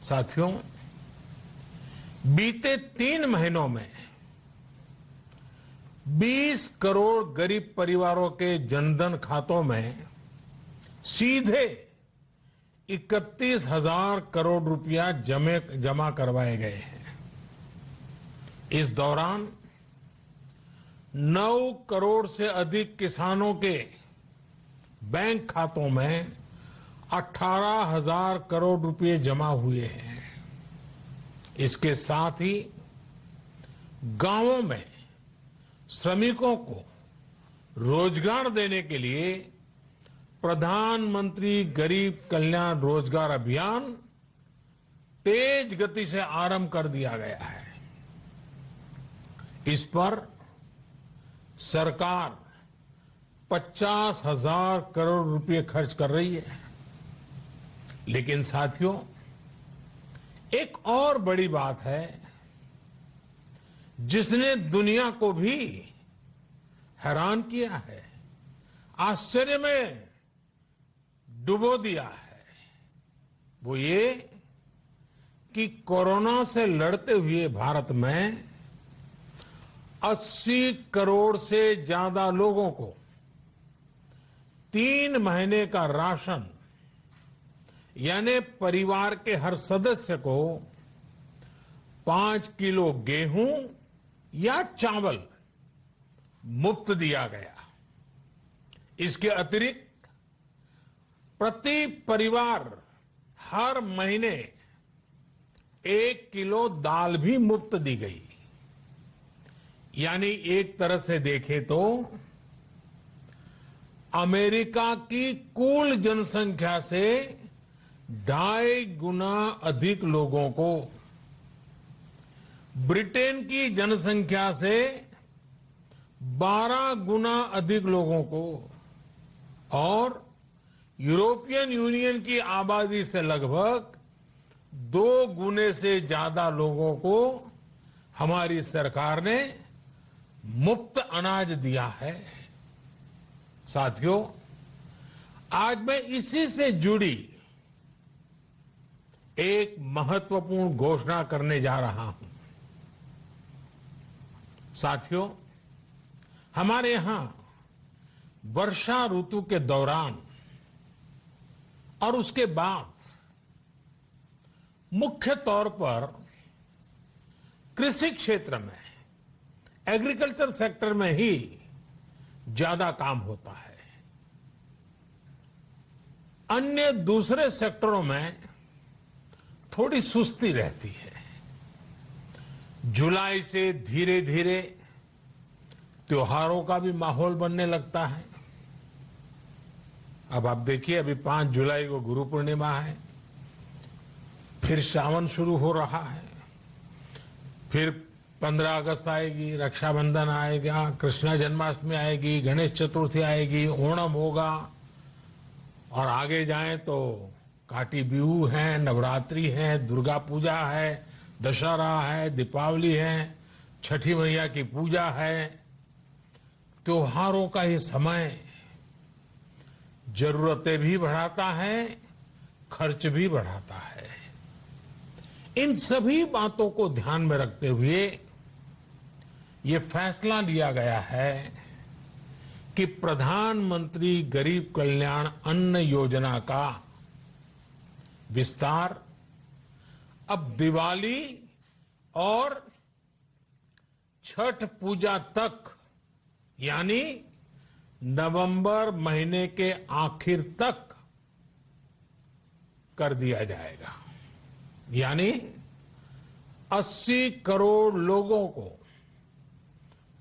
साथियों, बीते 3 महीनों में 20 करोड़ गरीब परिवारों के जनधन खातों में सीधे 31,000 करोड़ रुपया जमा करवाए गए हैं। इस दौरान 9 करोड़ से अधिक किसानों के बैंक खातों में 18,000 करोड़ रुपए जमा हुए हैं। इसके साथ ही गांवों में श्रमिकों को रोजगार देने के लिए प्रधानमंत्री गरीब कल्याण रोजगार अभियान तेज गति से आरंभ कर दिया गया है। इस पर सरकार 50,000 करोड़ रुपए खर्च कर रही है। लेकिन साथियों, एक और बड़ी बात है जिसने दुनिया को भी हैरान किया है, आश्चर्य में डुबो दिया है। वो ये कि कोरोना से लड़ते हुए भारत में 80 करोड़ से ज्यादा लोगों को 3 महीने का राशन, यानी परिवार के हर सदस्य को 5 किलो गेहूं या चावल मुफ्त दिया गया। इसके अतिरिक्त प्रति परिवार हर महीने 1 किलो दाल भी मुफ्त दी गई। यानी एक तरह से देखें तो अमेरिका की कुल जनसंख्या से 2.5 गुना अधिक लोगों को, ब्रिटेन की जनसंख्या से 12 गुना अधिक लोगों को और यूरोपियन यूनियन की आबादी से लगभग 2 गुने से ज्यादा लोगों को हमारी सरकार ने मुफ्त अनाज दिया है। साथियों, आज मैं इसी से जुड़ी एक महत्वपूर्ण घोषणा करने जा रहा हूं। साथियों, हमारे यहां वर्षा ऋतु के दौरान और उसके बाद मुख्य तौर पर कृषि क्षेत्र में, एग्रीकल्चर सेक्टर में ही ज्यादा काम होता है। अन्य दूसरे सेक्टरों में थोड़ी सुस्ती रहती है। जुलाई से धीरे धीरे त्योहारों का भी माहौल बनने लगता है। अब आप देखिए, अभी 5 जुलाई को गुरु पूर्णिमा है, फिर सावन शुरू हो रहा है, फिर 15 अगस्त आएगी, रक्षाबंधन आएगा, कृष्ण जन्माष्टमी आएगी, गणेश चतुर्थी आएगी, ओणम होगा और आगे जाएं तो काटी बिहू है, नवरात्रि है, दुर्गा पूजा है, दशहरा है, दीपावली है, छठी मैया की पूजा है। त्योहारों का ये समय जरूरतें भी बढ़ाता है, खर्च भी बढ़ाता है। इन सभी बातों को ध्यान में रखते हुए ये फैसला लिया गया है कि प्रधानमंत्री गरीब कल्याण अन्न योजना का विस्तार अब दिवाली और छठ पूजा तक, यानी नवंबर महीने के आखिर तक कर दिया जाएगा। यानी 80 करोड़ लोगों को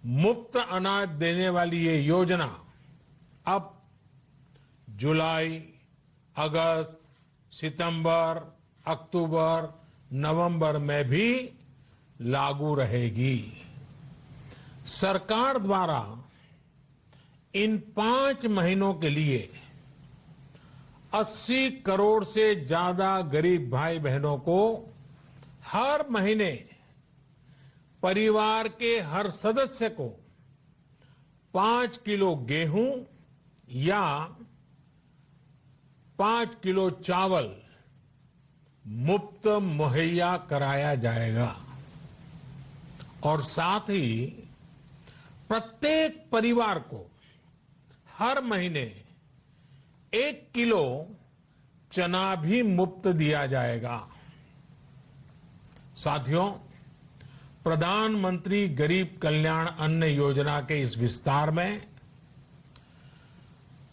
मुफ्त अनाज देने वाली ये योजना अब जुलाई, अगस्त, सितंबर, अक्टूबर, नवंबर में भी लागू रहेगी। सरकार द्वारा इन 5 महीनों के लिए 80 करोड़ से ज्यादा गरीब भाई बहनों को हर महीने परिवार के हर सदस्य को 5 किलो गेहूं या 5 किलो चावल मुफ्त मुहैया कराया जाएगा और साथ ही प्रत्येक परिवार को हर महीने 1 किलो चना भी मुफ्त दिया जाएगा। साथियों, प्रधानमंत्री गरीब कल्याण अन्न योजना के इस विस्तार में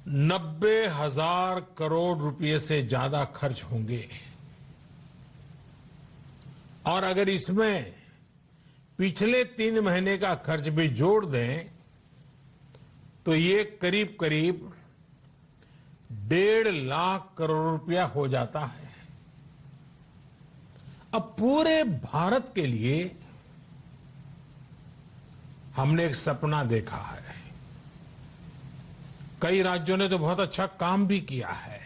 90,000 करोड़ रुपए से ज्यादा खर्च होंगे और अगर इसमें पिछले 3 महीने का खर्च भी जोड़ दें तो ये करीब करीब 1.5 लाख करोड़ रुपया हो जाता है। अब पूरे भारत के लिए हमने एक सपना देखा है। कई राज्यों ने तो बहुत अच्छा काम भी किया है।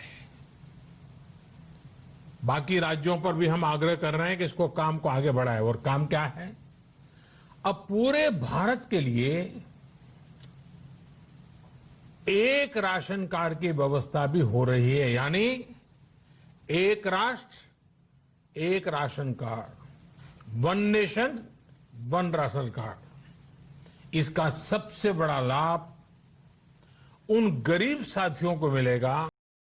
बाकी राज्यों पर भी हम आग्रह कर रहे हैं कि इसको काम को आगे बढ़ाएं। और काम क्या है? अब पूरे भारत के लिए एक राशन कार्ड की व्यवस्था भी हो रही है, यानी एक राष्ट्र एक ration card, one nation one ration card. इसका सबसे बड़ा लाभ उन गरीब साथियों को मिलेगा